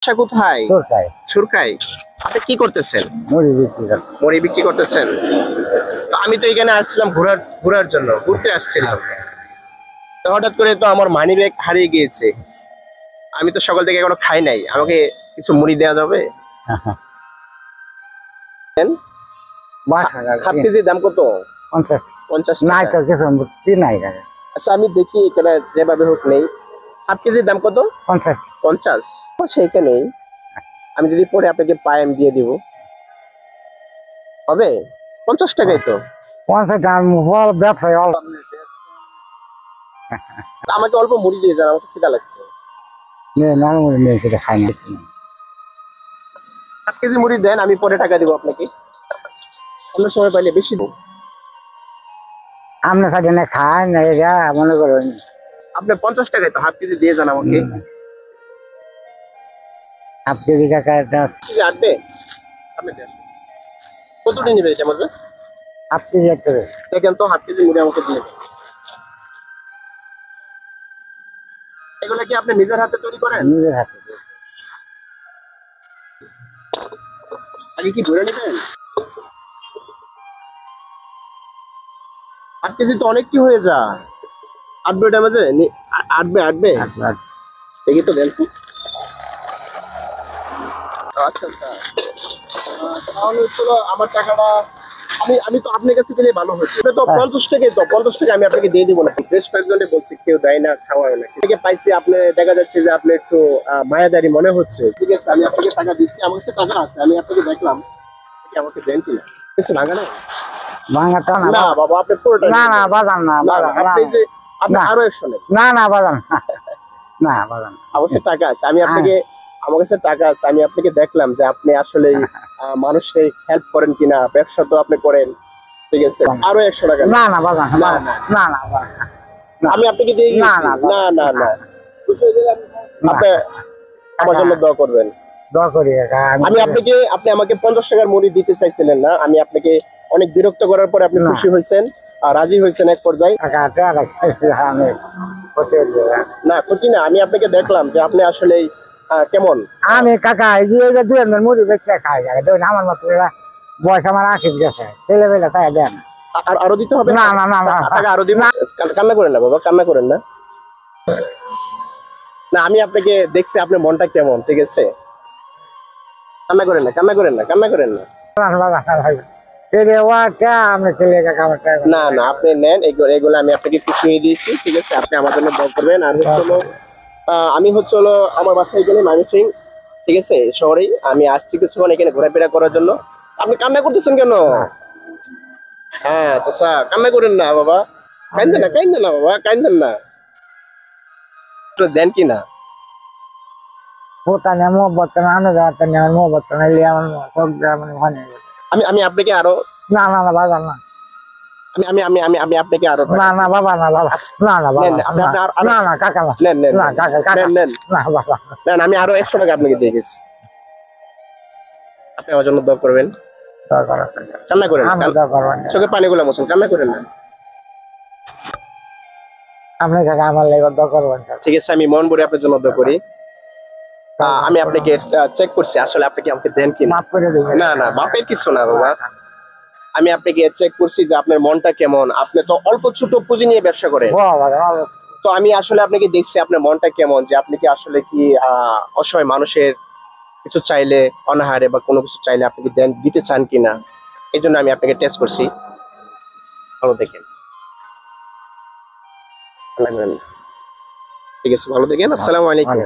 বাসা কোথায়? সরকার সুরকায়। আপনি কি করতেছেন? মুড়ি বিক্রি করে। মুড়ি বিক্রি করতেছেন? তো আমি তো এখানে আসছিলাম ঘোরার জন্য, ঘুরতে আসছিলাম। তো হঠাৎ করে তো আমার মানি ব্যাগ হারিয়ে গিয়েছে। আমি তো সকাল থেকে এখনো খাই নাই, আমাকে কিছু মুড়ি দেওয়া যাবে? হাফ কেজির দাম কত? 50 50 নাই টাকা। তো কিছু কি নাই কাকা। আচ্ছা আমি দেখি এখানে যেভাবে হোক নেই। হাফ কেজির দাম কত? 50 50। সেইখানেই আমি যদি পরে আপনাকে পাই আমি দিয়ে দিব, হবে? 50 টাকাই তো। 50 টাকা ব্যবসায় অল্প। আমাকে অল্প মুড়ি দিয়ে যান, আমার তো খিদা লাগছে। নরম মুড়ি নিয়ে সেটা খাই না। হাফ কেজি মুড়ি দেন, আমি পরে টাকা দিব আপনাকে। অন্য সময় পাইলে বেশি দেবো। আপনার সাথে না খায় না এটা মনে করেন। আপনি 50 টাকায় তো হাফ কেজি দিয়ে যান আমাকে। হাফ কেজি কাকা 10 কেজি আটবে? আপনি দেন। কতটি নেবে এটা মধ্যে? হাফ কেজি একটা দেখেন তো হাফ কেজি মুড়ি আমাকে দিয়ে দেন। এগুলো কি আপনি নিজের হাতে তৈরি করেন? নিজের হাতে। আগে কি ধরে নেবেন? হাফ কেজি তো অনেক কি হয়ে যায়। আটবে এটা মাঝে? আটবে। দেখি তো দেন তো। আচ্ছা আচ্ছা। তাহলে চলো আমার টাকাটা আমি তো আপনার কাছে দিলে ভালো হতো। এটা তো 50 টাকাই তো, 50 টাকা আমি আপনাকে দিয়ে দিব না। বেশ কয়েকজনে বলছি কেউ দেয় না, খাওয়ায় না। থেকে পাইছি আপনি, দেখা যাচ্ছে যে আপনি একটু মায়াদারি মনে হচ্ছে। ঠিক আছে আমি আপনাকে টাকা দিচ্ছি, আমার কাছে টাকা আছে, আমি আপনাকে দেখলাম আমাকে দেন কিনা। কিছু ভাঙা না? ভাঙাটা না বাবা আপনি পুরোটা না না বাজান না বাজান আপনি যে আপনি আরো 100 নেন। না বাজান না বাজান। আমার কাছে টাকা আছে, আমি আপনাকে, আমার কাছে টাকা আছে, আমি আপনাকে দেখলাম যে আপনি আসলে মানুষকে হেল্প করেন কিনা, ব্যবসা তো আপনি করেন। ঠিক আছে আরো 100 টাকা। না না বাজান না না না না আমি আপনাকে দিয়ে দিয়েছি। না না না আপনি আমার জন্য দোয়া করবেন। দোয়া করি আমি আপনাকে, আপনি আমাকে 50 টাকার মুড়ি দিতে চাইছিলেন না, আমি আপনাকে অনেক বিরক্ত করার পরে আপনি খুশি হয়েছেন আর রাজি হয়েছেন এক পর্যায়ে। না ক্ষতি না, আমি আপনাকে দেখলাম যে আপনি আসলে কেমন। আমি কাকা এই যে 2 মুড়ি বেচে খাই আমার মতো বয়স আমার 80 গেছে, ছেলেবেলা চাই দেন। আরো দিতে হবে? না না না টাকা আরো দিব। কান্না করেন না বাবা, কান্না করেন না। না আমি আপনাকে দেখছি আপনার মনটা কেমন। ঠিক আছে কান্না করেন না, কান্না করেন না, কান্না করেন না। না না আপনি নেন, এগুলো আমি আপনাকে খুশি হয়ে দিয়েছি। ঠিক আছে আপনি আমার জন্য দোয়া করবেন। আর হলো আমি হলো আমার বাসায় গেলে ময়মনসিংহ, ঠিক আছে শহরেই আমি আসছি কিছুক্ষণ এখানে ঘোরাফেরা করার জন্য। আপনি কান্না করতেছেন কেন? হ্যাঁ চাচা কান্না করেন না বাবা, কাইন্দেন না, কাইন্দেন না বাবা, কাইন্দেন না। একটু দেন কি না? আমি আমি আপনাকে আরো, না না না বাবা না, আমি আমি আমি আমি আমি আপনাকে আরো, না না বাবা না বাবা না না বাবা না না কাকা নেন নেন না কাকা কাকা নেন না বাবা নেন, আমি আরো 100 টাকা আপনাকে দিয়ে গেছি। আপনি আমার জন্য দোয়া করবেন। কান্না করেন না, চোখে পানিগুলো মোছেন, কান্না করেন না। আপনি কাকা আমার লেগে দোয়া করবেন। ঠিক আছে আমি মন ভরে আপনার জন্য দোয়া করি। আমি আপনাকে চেক করছি আসলে আপনি কি আমাকে দেন কি না। না না বাপের কিছু না বাবা, আমি আপনাকে চেক করছি যে আপনার মনটা কেমন। আপনি তো অল্প ছোট পুঁজি নিয়ে ব্যবসা করেন, তো আমি আসলে আপনাকে দেখছি আপনার মনটা কেমন, যে আপনি কি আসলে কি অসহায় মানুষের কিছু চাইলে, অনাহারে বা কোনো কিছু চাইলে আপনি কি দেন, দিতে চান কিনা। এই জন্য আমি আপনাকে টেস্ট করছি। ভালো দেখেন, ঠিক আছে ভালো দেখেন। আসসালামু আলাইকুম।